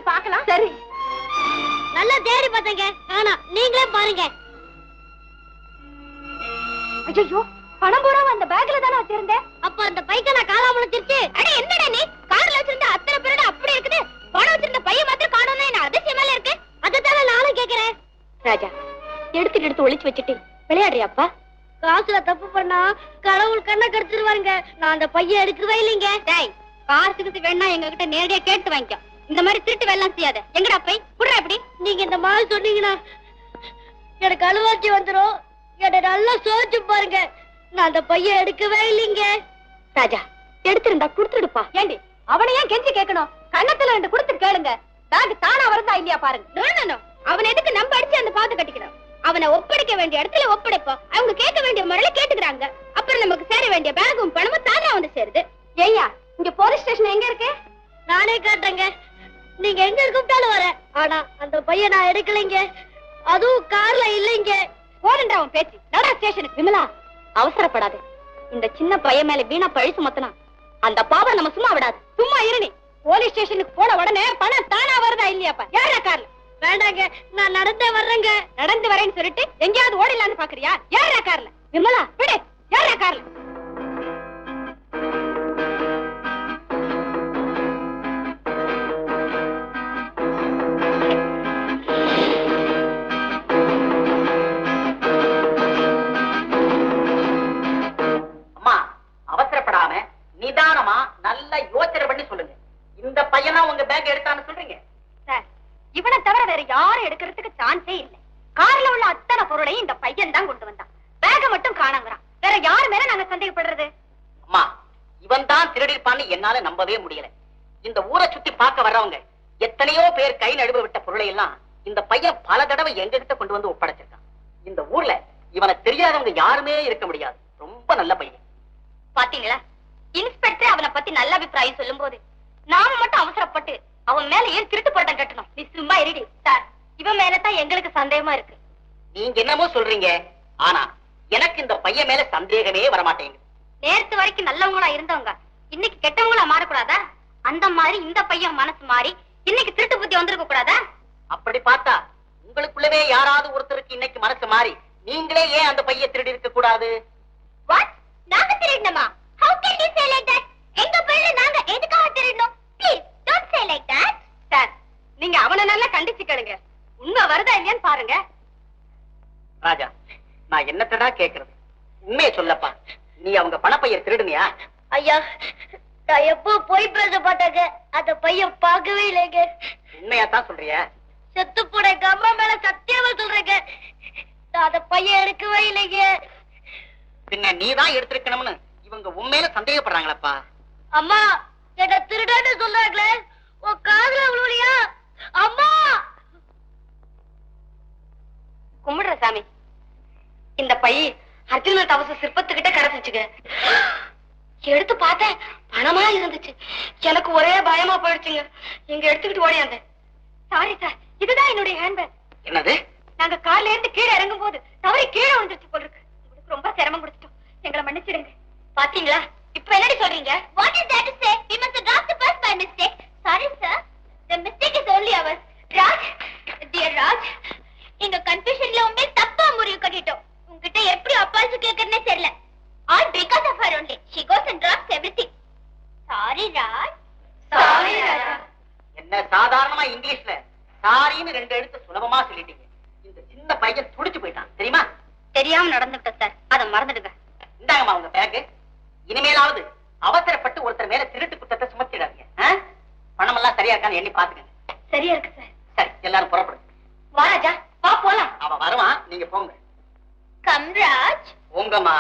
போய் பார்க்கலாம். சரி. நல்லா தேடி பார்த்தங்க. ஆனா நீங்களே பாருங்க. ஐயோ, பணம் பூரா அந்த பேக்ல தானே வச்சிருந்தேன். அப்ப அந்த பைக்க நான் காணாம திருச்சு. அட என்னடா நீ கார்ல வச்சிருந்த அத்தனை பேரோட அப்படி இருக்குது. பணம் வச்சிருந்த பைய மாத்திரம் காணோம்னு என்ன அதிசயமால இருக்கு. அதுதானே நானும் கேக்குறேன். ராஜா, எடுத்து ஒளிச்சு வச்சுட்டு விளையாடுறியாப்பா? காசுல தப்பு பண்ணா கடவுள் கண்ணை கடிச்சிருவாருங்க. நான் அந்த பைய எடுக்கவே இல்லைங்க. டேய், காசுக்கு வேணா எங்க கிட்ட நேரடியா கேட்டு வாங்கிக்கோ. இந்த மாதிரி திருட்டு வெள்ளம் செய்யாத. எங்கடா பை புடுறா? எப்படி நீங்க இந்த மாதிரி சொன்னீங்கன்னா எனக்கு அழுவாச்சி வந்துரும். என்ன நல்லா சோதிச்சு பாருங்க. நான் அந்த பைய எடுக்கவே இல்லைங்க. ராஜா, எடுத்திருந்தா குடுத்துடுப்பா. ஏண்டி அவனை ஏன் கெஞ்சி கேட்கணும்? கண்ணத்துல ரெண்டு கொடுத்து கேளுங்க. பேக் தானா வருதா இல்லையா பாருங்க. அவன் எதுக்கு நம்ம அடிச்சு அந்த பாத்து கட்டிக்கணும்? அவனை ஒப்படைக்க வேண்டிய இடத்துல ஒப்படைப்போம். அவங்க கேட்க வேண்டிய முறையில கேட்டுக்கிறாங்க. அப்புறம் நமக்கு சேர வேண்டிய பேகும் பணமும் தானா வந்து சேருது. ஏய்யா, இங்க போலீஸ் ஸ்டேஷன் எங்க இருக்கு? நானே காட்டுறேங்க. நீங்க எங்க கூப்பிட்டாலும் வரேன். ஆனா அந்த பையன் நான் எடுக்கலைங்க. அதுவும் கார்ல இல்லைங்க. போறேன்டா அவன் பேச்சு. நடா ஸ்டேஷனுக்கு. விமலா, அவசரப்படாது. இந்த சின்ன பையன் மேல வீணா பழி சுமத்தினா அந்த பாவம் நம்ம சும்மா விடாது. சும்மா இருநி. போலீஸ் ஸ்டேஷனுக்கு போன உடனே பணம் தானா வருதா இல்லையாப்பா? யாரா கார்ல? வேண்டாங்க, நான் நடந்தே வர்றேங்க. நடந்து வரேன்னு சொல்லிட்டு எங்கேயாவது ஓடிடலான்னு பாக்குறியா? யாரா கார்ல? விமலா விடு. யாரா கார்ல? அம்மா, அவசரப்படாம நிதானமா நல்லா யோசனை பண்ணி சொல்லுங்க. இந்த பையனா உங்க பேக் எடுத்தான்னு சொல்றீங்க? சார், இவனை தவிர வேற யாரும் எடுக்கிறதுக்கு சான்ஸே இல்லை. கார்ல உள்ள அத்தனை பொருளையும் இந்த பையன் தான் கொண்டு வந்தான். பேக மட்டும் காணாங்கிறான். வேற யாரு மேல நாங்க சந்தேகப்படுறது? அம்மா, இவன் தான் திருடிருப்பான்னு என்னால நம்பவே முடியல. இந்த ஊரை சுத்தி பார்க்க வர்றவங்க எத்தனையோ பேர் கை நழுவ விட்ட பொருளை எல்லாம் இந்த பையன் பல தடவை எங்க கிட்ட கொண்டு வந்து ஒப்படைச்சிருக்கான். இந்த ஊர்ல இவனை தெரியாதவங்க யாருமே இருக்க முடியாது. ரொம்ப நல்ல பையன். பாத்தீங்களா, இன்ஸ்பெக்டர் அவனை பத்தி நல்ல அபிப்பிராயம் சொல்லும் போது நாம மட்டும் அவசரப்பட்டு அவன் மேல ஏன் திருட்டு போட்டம் கட்டணும்? நீ சும்மா இருடி. சார், இவன் மேலதான் எங்களுக்கு சந்தேகமா இருக்கு. நீங்க என்னமோ சொல்றீங்க, ஆனா எனக்கு இந்த பையன் மேல சந்தேகமே வரமாட்டேங்குது. நேத்து வரைக்கும் நல்லவங்களா இருந்தவங்க இன்னைக்கு கெட்டவங்களா மாறக்கூடாதா? அந்த மாதிரி இந்த பையன் மனசு மாறி இன்னைக்கு திருட்டு புத்தி வந்திருக்க கூடாதா? அப்படி பார்த்தா உங்களுக்குள்ளவே யாராவது ஒருத்தருக்கு இன்னைக்கு மனசு மாறி நீங்களே ஏன் அந்த பையன் திருடி இருக்க கூடாது? வாட்? நாங்க திருடணுமா? How can you say like that? எங்க பையல நாங்க எதுக்காக திருடணும்? Please don't say like that. Sir, நீங்க அவனை நல்லா கண்டிச்சு கேளுங்க. உண்மை வருதா இல்லையான்னு பாருங்க. ராஜா, நான் என்னத்தடா கேக்குறது? உண்மையை சொல்லப்பா. நீ அவங்க பணப்பையர் திருடுனியா? ஐயா, நான் எப்போ போய் பேச மாட்டாங்க. அந்த பையன் பார்க்கவே இல்லைங்க. உண்மையா தான் சொல்றியா? செத்து போட எங்க அம்மா மேல சத்தியமா சொல்றேங்க. நான் அந்த பையன் எடுக்கவே இல்லைங்க. பின்ன நீதான் எடுத்திருக்கணும்னு இவங்க உண்மையில சந்தேகப்படுறாங்களப்பா. அம்மா, என்ன திருடான்னு சொல்றாங்களே, உன் காதுல விழுவலையா? அம்மா! கும்பிடுற சாமி, இந்த பை அர்ஜுன தவச சிற்பத்துக்கிட்ட கிடைச்சிச்சுங்க. எடுத்து பார்த்தேன், பணமா இருந்துச்சு. எனக்கு ஒரே பயமா போயிடுச்சுங்க. இங்க எடுத்துக்கிட்டு ஓடியாந்தேன். சாரி சார், இதுதான் என்னுடைய ஹேண்ட்பேக். என்னது? நாங்க கார்ல இருந்து கீழே இறங்கும் போது தவறி கீழே வந்துருச்சு போல இருக்கு. உங்களுக்கு ரொம்ப சிரமம் கொடுத்துட்டோம். எங்களை மன்னிச்சிடுங்க. பாத்தீங்களா, இப்ப என்னடி சொல்றீங்க? What is that to say? We must have dropped the purse by mistake. Sorry sir, the mistake is only ours. Raj, dear Raj, எங்க கன்ஃபியூஷன்ல உண்மை தப்பா முடிவு கட்டிட்டோம். உங்ககிட்ட எப்படி அப்பால்ஸ் கேட்கறனே தெரியல. All because of her only. She goes and drops everything. Sorry Raj. Sorry Raja. என்ன சாதாரணமா இங்கிலீஷ்ல சாரின்னு ரெண்டு எழுத்து சுலபமா சொல்லிட்டீங்க. இந்த சின்ன பையன் துடிச்சு போயிட்டான் தெரியுமா? தெரியாம நடந்துட்டோம் சார், அதை மறந்துடுங்க. இந்தாங்கம்மா உங்க பேக்கு. இனிமேலாவது அவசரப்பட்டு ஒருத்தர் மேல திருட்டு குற்றத்தை சுமத்திடாதீங்க. பணம் எல்லாம் சரியா இருக்கான்னு எண்ணி பாத்துக்கங்க. சரியா இருக்கு சார். சரி, எல்லாரும் புறப்படு. வா ராஜா, வா போலாம். அவன் வருவான், நீங்க போங்க. Come Raj. போங்கம்மா.